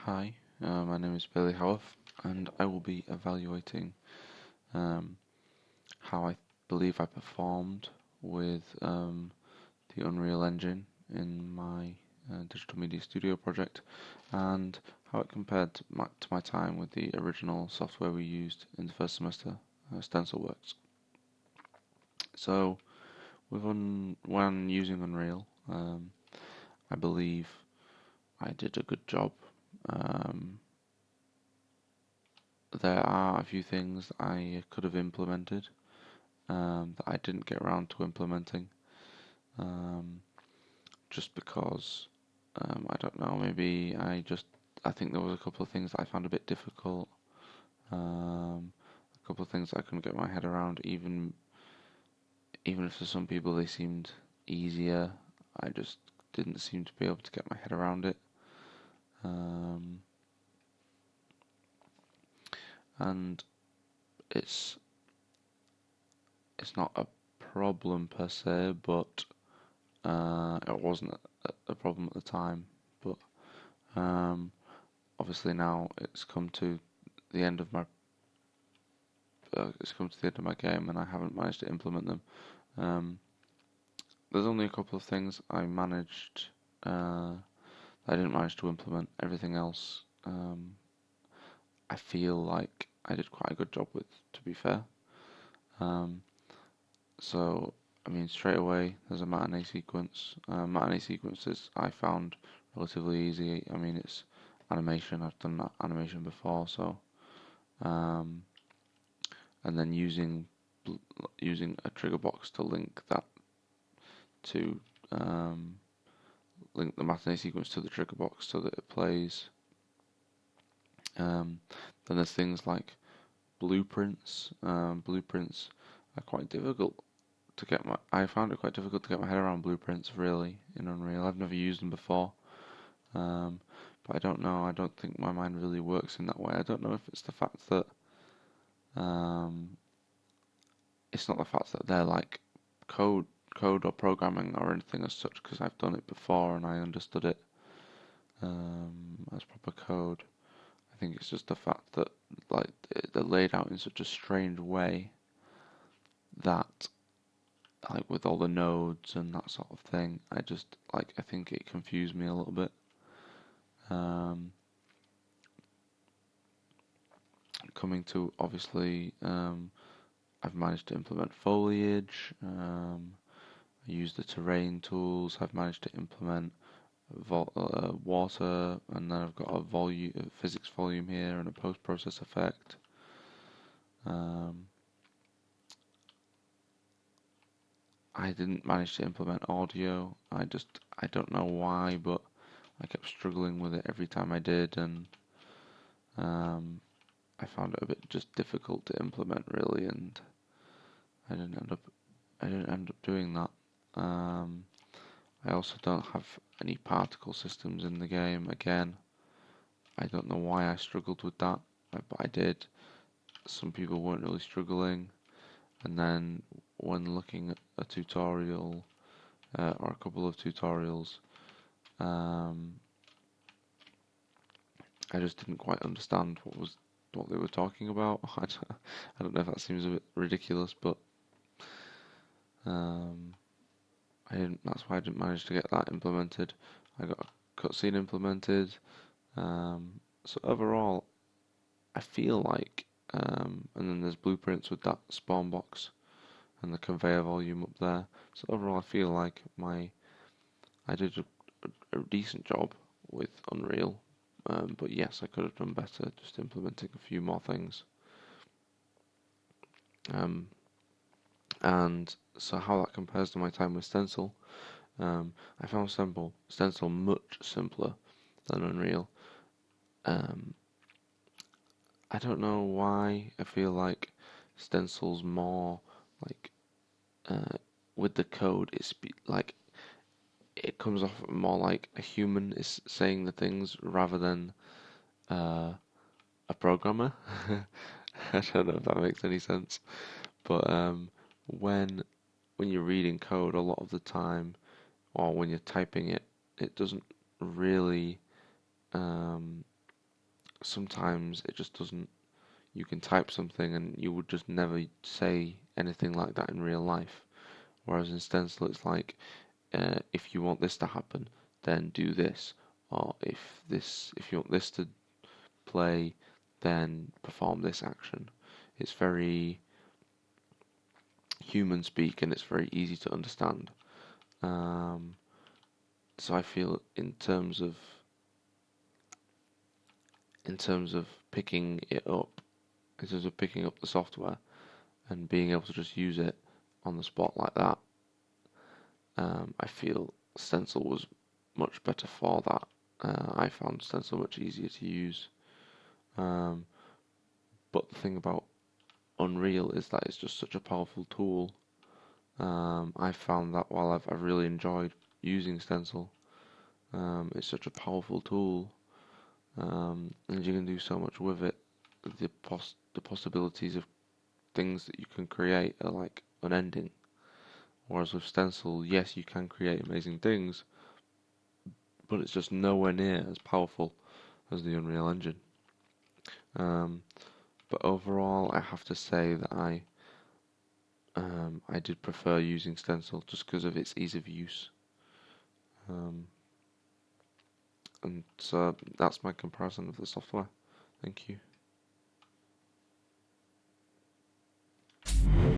Hi, my name is Billy Howarth, and I will be evaluating um, how I believe I performed with the Unreal Engine in my digital media studio project, and how it compared to my time with the original software we used in the first semester, Stencilworks. So, when using Unreal, I believe I did a good job. Um, there are a few things I could have implemented that I didn't get around to implementing, um, just because I don't know. Maybe I think there was a couple of things that I found a bit difficult. A couple of things that I couldn't get my head around, even if for some people they seemed easier. I just didn't seem to be able to get my head around it. Um, and it's it's not a problem per se, but it wasn't a problem at the time. But um, obviously now it's come to the end of my game, and I haven't managed to implement them. Um, there's only a couple of things I didn't manage to implement. Everything else, I feel like I did quite a good job with, to be fair. Um, so, I mean, straight away, there's a matinee sequence. Matinee sequences I found relatively easy. I mean, it's animation. I've done that animation before, so um, and then using a trigger box to to um, link the matinee sequence to the trigger box so that it plays. Um, then there's things like blueprints. Blueprints are quite difficult to get my. I found it quite difficult to get my head around blueprints really in Unreal. I've never used them before, um, but I don't know. I don't think my mind really works in that way. I don't know if it's the fact that um, it's not the fact that they're like code code or programming or anything as such, because I've done it before and I understood it as proper code. I think it's just the fact that like they're laid out in such a strange way that like with all the nodes and that sort of thing, I think it confused me a little bit. Um, coming to obviously, I've managed to implement foliage. I use the terrain tools. I've managed to implement water, and then I've got a physics volume here, and a post-process effect. Um, I didn't manage to implement audio. I don't know why, but I kept struggling with it every time I did, and um, I found it a bit just difficult to implement really, and I didn't end up I didn't end up doing that. Um, I also don't have any particle systems in the game. Again, I don't know why I struggled with that, but I did. Some people weren't really struggling, and then when looking at a tutorial or a couple of tutorials, um, I just didn't quite understand what they were talking about. I don't know if that seems a bit ridiculous, but um, I didn't. That's why I didn't manage to get that implemented. I got a cutscene implemented. So overall, I feel like, and then there's blueprints with that spawn box and the conveyor volume up there. So overall, I feel like I did a decent job with Unreal. But yes, I could have done better just implementing a few more things. Um, and so how that compares to my time with Stencil, I found Stencil much simpler than Unreal. Um, I don't know why I feel like Stencil's more like uh, with the code. Like it comes off more like a human is saying the things rather than uh, a programmer. I don't know if that makes any sense, but when when you're reading code, a lot of the time, or when you're typing it, it doesn't really. Um, sometimes it just doesn't. You can type something and you would just never say anything like that in real life. Whereas in Stencil, it's like, if you want this to happen, then do this, or if you want this to play, then perform this action. It's very human speak and it's very easy to understand. Um, so I feel in terms of picking it up, in terms of picking up the software and being able to just use it on the spot like that, I feel Stencil was much better for that. I found Stencil much easier to use. Um, but the thing about Unreal is that it's just such a powerful tool. I found that while I've really enjoyed using Stencil, it's such a powerful tool, and you can do so much with it. The possibilities of things that you can create are like unending. Whereas with Stencil, yes, you can create amazing things, but it's just nowhere near as powerful as the Unreal Engine. Um, but overall, I have to say that I did prefer using Stencil just because of its ease of use. Um, and so that's my comparison of the software. Thank you.